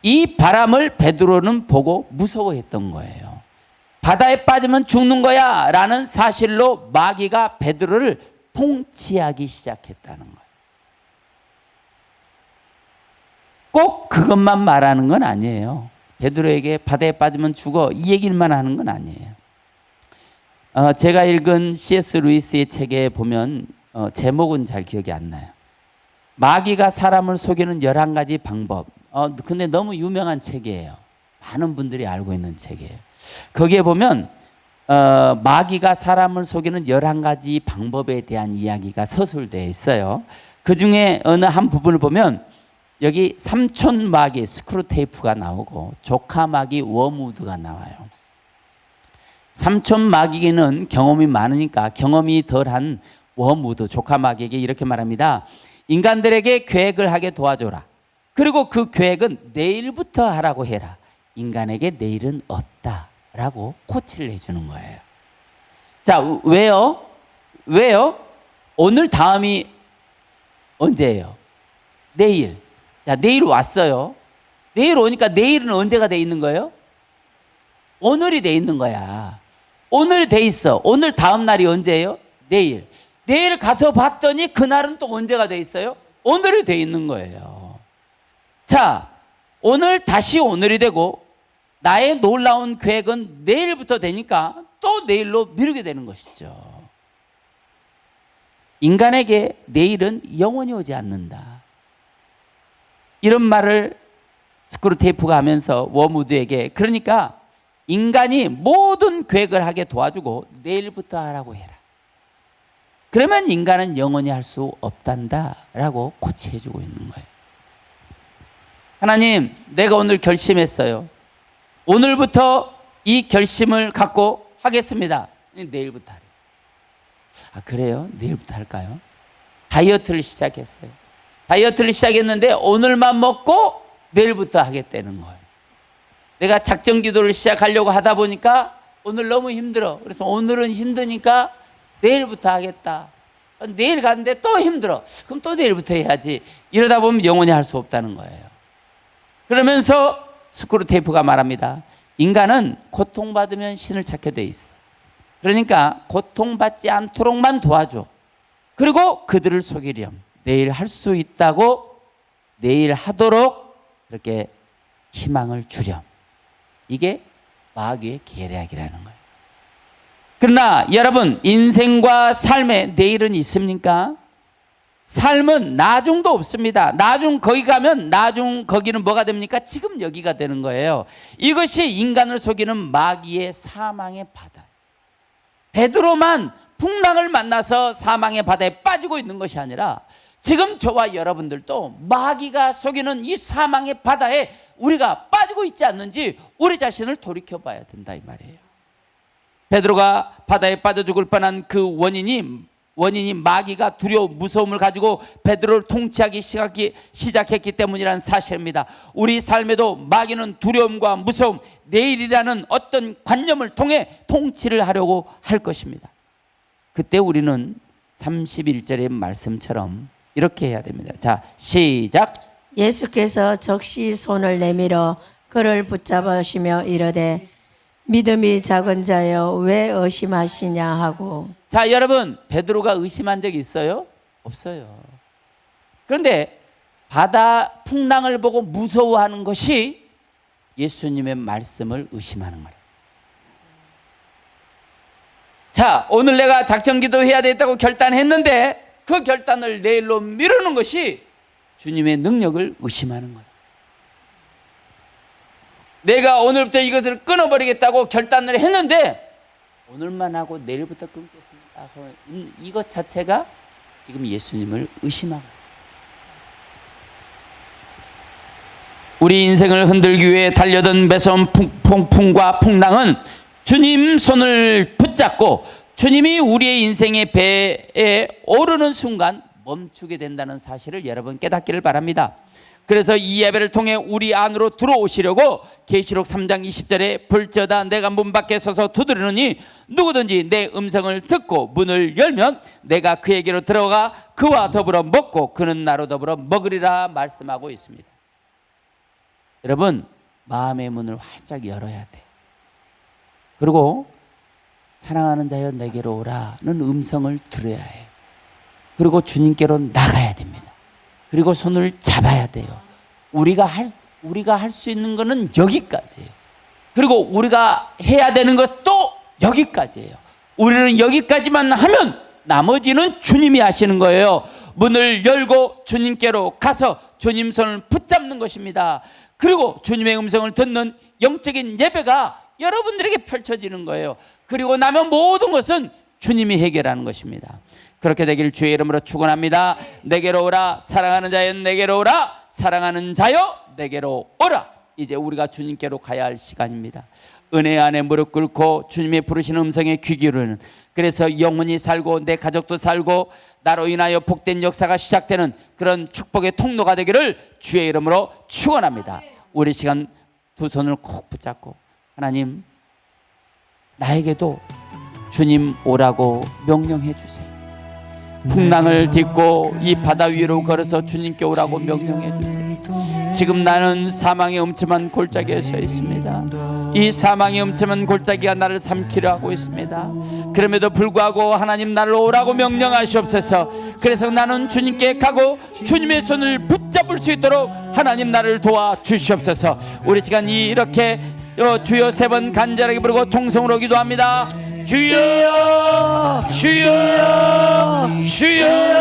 이 바람을 베드로는 보고 무서워했던 거예요. 바다에 빠지면 죽는 거야 라는 사실로 마귀가 베드로를 통치하기 시작했다는 거예요. 꼭 그것만 말하는 건 아니에요. 베드로에게 바다에 빠지면 죽어 이 얘기만 하는 건 아니에요. 제가 읽은 C.S. 루이스의 책에 보면 제목은 잘 기억이 안 나요. 마귀가 사람을 속이는 11가지 방법. 근데 너무 유명한 책이에요. 많은 분들이 알고 있는 책이에요. 거기에 보면 마귀가 사람을 속이는 11가지 방법에 대한 이야기가 서술되어 있어요. 그 중에 어느 한 부분을 보면 여기 삼촌막이 스크루테이프가 나오고 조카막이 워무드가 나와요. 삼촌막이는 경험이 많으니까 경험이 덜한 워무드 조카막에게 이렇게 말합니다. 인간들에게 계획을 하게 도와줘라. 그리고 그 계획은 내일부터 하라고 해라. 인간에게 내일은 없다라고 코치를 해주는 거예요. 자, 왜요? 왜요? 오늘 다음이 언제예요? 내일. 자, 내일 왔어요. 내일 오니까 내일은 언제가 돼 있는 거예요? 오늘이 돼 있는 거야. 오늘이 돼 있어. 오늘 다음 날이 언제예요? 내일. 내일 가서 봤더니 그날은 또 언제가 돼 있어요? 오늘이 돼 있는 거예요. 자, 오늘 다시 오늘이 되고 나의 놀라운 계획은 내일부터 되니까 또 내일로 미루게 되는 것이죠. 인간에게 내일은 영원히 오지 않는다. 이런 말을 스크루테이프가 하면서 워무드에게, 그러니까 인간이 모든 계획을 하게 도와주고 내일부터 하라고 해라. 그러면 인간은 영원히 할 수 없단다라고 코치해주고 있는 거예요. 하나님, 내가 오늘 결심했어요. 오늘부터 이 결심을 갖고 하겠습니다. 내일부터 하래. 아, 그래요? 내일부터 할까요? 다이어트를 시작했어요. 다이어트를 시작했는데 오늘만 먹고 내일부터 하겠다는 거예요. 내가 작정 기도를 시작하려고 하다 보니까 오늘 너무 힘들어. 그래서 오늘은 힘드니까 내일부터 하겠다. 내일 가는데 또 힘들어. 그럼 또 내일부터 해야지. 이러다 보면 영원히 할 수 없다는 거예요. 그러면서 스크루테이프가 말합니다. 인간은 고통받으면 신을 찾게 돼 있어. 그러니까 고통받지 않도록만 도와줘. 그리고 그들을 속이렴. 내일 할 수 있다고 내일 하도록 그렇게 희망을 주렴. 이게 마귀의 계략이라는 거예요. 그러나 여러분, 인생과 삶에 내일은 있습니까? 삶은 나중도 없습니다. 나중 거기 가면 나중 거기는 뭐가 됩니까? 지금 여기가 되는 거예요. 이것이 인간을 속이는 마귀의 사망의 바다. 베드로만 풍랑을 만나서 사망의 바다에 빠지고 있는 것이 아니라 지금 저와 여러분들도 마귀가 속이는 이 사망의 바다에 우리가 빠지고 있지 않는지 우리 자신을 돌이켜 봐야 된다 이 말이에요. 베드로가 바다에 빠져 죽을 뻔한 그 원인이 마귀가 두려움, 무서움을 가지고 베드로를 통치하기 시작했기 때문이라는 사실입니다. 우리 삶에도 마귀는 두려움과 무서움, 내일이라는 어떤 관념을 통해 통치를 하려고 할 것입니다. 그때 우리는 31절의 말씀처럼 이렇게 해야 됩니다. 자, 시작. 예수께서 적시 손을 내밀어 그를 붙잡으시며 이르되 믿음이 작은 자여 왜 의심하시냐 하고. 자, 여러분, 베드로가 의심한 적이 있어요? 없어요. 그런데 바다 풍랑을 보고 무서워하는 것이 예수님의 말씀을 의심하는 거예요. 자, 오늘 내가 작정기도 해야 되겠다고 결단했는데 그 결단을 내일로 미루는 것이 주님의 능력을 의심하는 거예요. 내가 오늘부터 이것을 끊어버리겠다고 결단을 했는데 오늘만 하고 내일부터 끊겠습니다. 이것 자체가 지금 예수님을 의심하고, 우리 인생을 흔들기 위해 달려든 매서운 풍과 풍랑은 주님 손을 붙잡고 주님이 우리의 인생의 배에 오르는 순간 멈추게 된다는 사실을 여러분 깨닫기를 바랍니다. 그래서 이 예배를 통해 우리 안으로 들어오시려고 계시록 3장 20절에 볼지어다 내가 문 밖에 서서 두드리노니 누구든지 내 음성을 듣고 문을 열면 내가 그에게로 들어가 그와 더불어 먹고 그는 나로 더불어 먹으리라 말씀하고 있습니다. 여러분, 마음의 문을 활짝 열어야 돼. 그리고 사랑하는 자여 내게로 오라는 음성을 들어야 해요. 그리고 주님께로 나가야 됩니다. 그리고 손을 잡아야 돼요. 우리가 할 수 있는 것은 여기까지예요. 그리고 우리가 해야 되는 것도 여기까지예요. 우리는 여기까지만 하면 나머지는 주님이 하시는 거예요. 문을 열고 주님께로 가서 주님 손을 붙잡는 것입니다. 그리고 주님의 음성을 듣는 영적인 예배가 여러분들에게 펼쳐지는 거예요. 그리고 나면 모든 것은 주님이 해결하는 것입니다. 그렇게 되길 주의 이름으로 축원합니다. 내게로 오라 사랑하는 자여, 내게로 오라 사랑하는 자여, 내게로 오라. 이제 우리가 주님께로 가야 할 시간입니다. 은혜 안에 무릎 꿇고 주님의 부르시는 음성에 귀 기울이는, 그래서 영혼이 살고 내 가족도 살고 나로 인하여 복된 역사가 시작되는 그런 축복의 통로가 되기를 주의 이름으로 축원합니다. 우리 시간 두 손을 꼭 붙잡고, 하나님 나에게도 주님 오라고 명령해 주세요. 풍랑을 딛고 이 바다 위로 걸어서 주님께 오라고 명령해 주세요. 지금 나는 사망의 음침한 골짜기에 서 있습니다. 이 사망의 음침한 골짜기가 나를 삼키려 하고 있습니다. 그럼에도 불구하고 하나님 나를 오라고 명령하시옵소서. 그래서 나는 주님께 가고 주님의 손을 붙잡을 수 있도록 하나님 나를 도와주시옵소서. 우리 시간 이렇게 주여 세 번 간절하게 부르고 통성으로 기도합니다. 주여 주여 주여.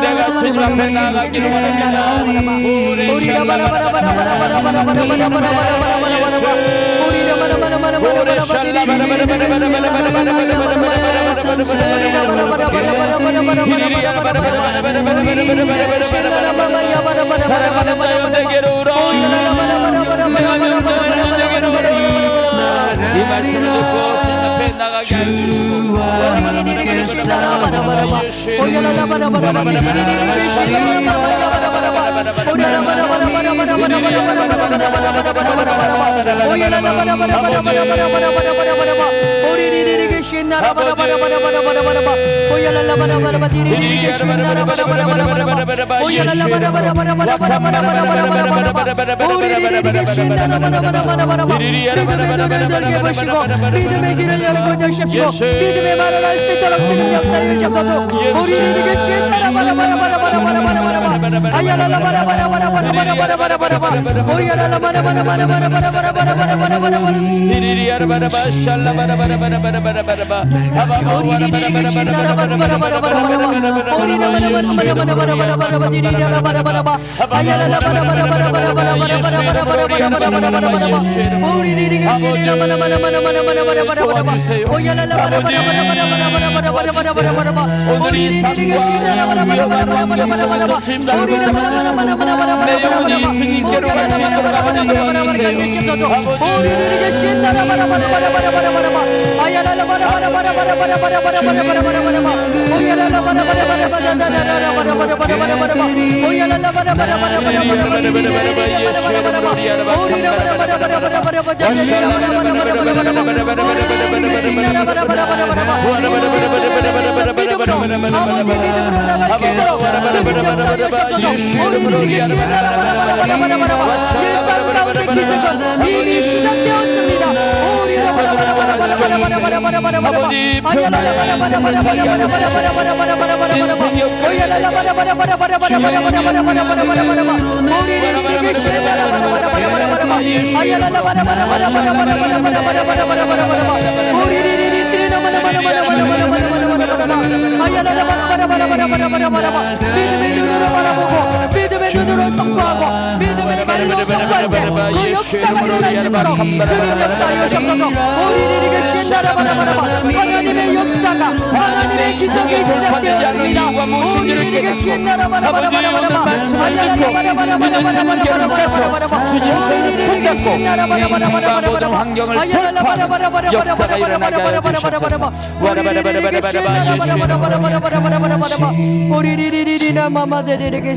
내가 주님 앞에 나가기를 원합니다. 사랑하는 자여 내게로 오라. 내가 명령하는 내게로 오라. 이 말씀을 듣고 주님 앞에 나가게 믿음의 길을 열고 주십시오. 믿음의 말을 할 수 있도록 주님 역사해 주셔도 우리에게 오늘이 삶과 위험한 환경 속에서 주님 나를 붙잡아주시고 내 영혼이 주님께로 갈 수 있도록 아버지 도와주세요. 아버지 믿음으로 나갈 수 있도록 주님 역사하셔서 우리에게 시에 내 삶 가운데 기적은 이미 시작되었습니다. 아버지 평안의 인생을 살게 하는 인생 믿음의 눈으로 바라보고 믿음의 눈으로 선포하고 믿음의 말로 선포할 때 그 역사가 일어날 수 있도록 주님 역사하여 주셔서 우리에게 신나라바라바라바 하나님의 역사가 하나님의 기적이 시작되었습니다. 우리에게 신나라바라바라바라바 아야라바라바라바라바라바라바라바라바 우리에게 신나라바라바라바라바라바 아야라바라바라바라바라바라바라바라바라바라바라바 우리에게 신나라바라바라바라바라바라바라바라바라바 우리리리리리나 마마데리에게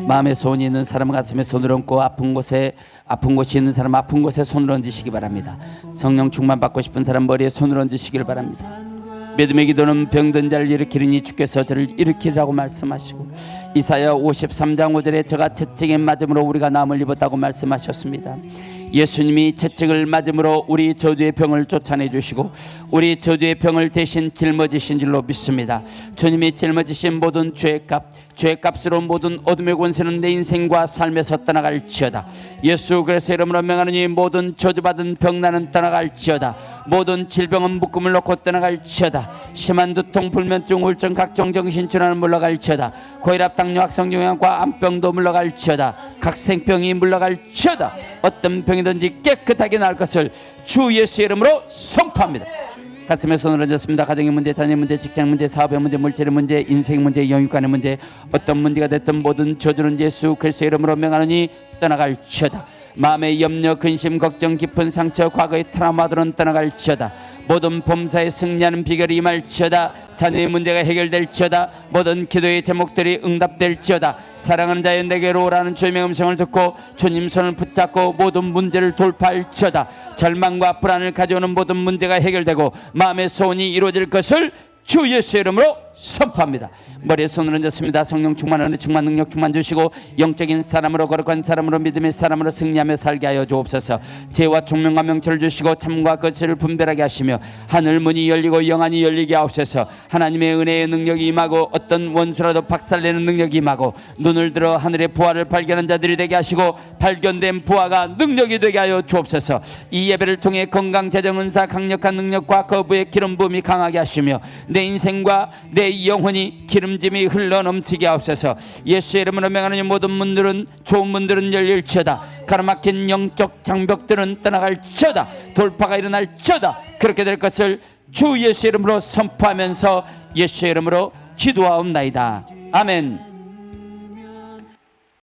마음에 소원이 있는 사람은 가슴에 손을 얹고 아픈 곳이 있는 사람 아픈 곳에 손을 얹으시기 바랍니다. 성령 충만 받고 싶은 사람 머리에 손을 얹으시길 바랍니다. 믿음의 기도는 병든 자를 일으키리니 주께서 저를 일으키리라고 말씀하시고 이사야 53장 5절에 저가 채찍에 맞음으로 우리가 남을 입었다고 말씀하셨습니다. 예수님이 채찍을 맞음으로 우리 저주의 병을 쫓아내 주시고 우리 저주의 병을 대신 짊어지신 줄로 믿습니다. 주님이 짊어지신 모든 죄값으로 모든 어둠의 권세는 내 인생과 삶에서 떠나갈지어다. 예수 그리스도의 이름으로 명하노니 모든 저주받은 병나는 떠나갈지어다. 모든 질병은 묶음을 놓고 떠나갈지어다. 심한 두통, 불면증, 우울증, 각종 정신질환은 물러갈지어다. 고혈압, 당뇨, 악성종양과 암병도 물러갈지어다. 각 생병이 물러갈지어다. 어떤 병이든지 깨끗하게 나을 것을 주 예수의 이름으로 선포합니다. 가슴에 손을 얹었습니다. 가정의 문제, 자녀의 문제, 직장 문제, 사업의 문제, 물질의 문제, 인생 문제, 영육간의 문제, 어떤 문제가 됐든 모든 저주는 예수 그리스도의 이름으로 명하노니 떠나갈지어다. 마음의 염려, 근심, 걱정, 깊은 상처, 과거의 트라우마들은 떠나갈지어다. 모든 범사에 승리하는 비결이 임할지어다. 자녀의 문제가 해결될지어다. 모든 기도의 제목들이 응답될지어다. 사랑하는 자여 내게로 오라는 주님의 음성을 듣고 주님 손을 붙잡고 모든 문제를 돌파할지어다. 절망과 불안을 가져오는 모든 문제가 해결되고 마음의 소원이 이루어질 것을 주 예수의 이름으로 선포합니다. 머리에 손을 얹었습니다. 성령 충만, 은혜 충만, 능력 충만 주시고 영적인 사람으로, 거룩한 사람으로, 믿음의 사람으로 승리하며 살게 하여 주옵소서. 지혜와 총명과 명철을 주시고 참과 거짓을 분별하게 하시며 하늘 문이 열리고 영안이 열리게 하옵소서. 하나님의 은혜의 능력이 임하고 어떤 원수라도 박살내는 능력이 임하고 눈을 들어 하늘의 부활을 발견한 자들이 되게 하시고 발견된 부활가 능력이 되게 하여 주옵소서. 이 예배를 통해 건강, 재정, 은사, 강력한 능력과 거부의 기름 부음이 강하게 하시며 내 인생과 내 영혼이 기름짐이 흘러넘치게 하옵소서. 예수의 이름으로 명하는 모든 문들은, 좋은 문들은 열릴지어다. 가로막힌 영적 장벽들은 떠나갈지어다. 돌파가 일어날지어다. 그렇게 될 것을 주 예수의 이름으로 선포하면서 예수의 이름으로 기도하옵나이다. 아멘.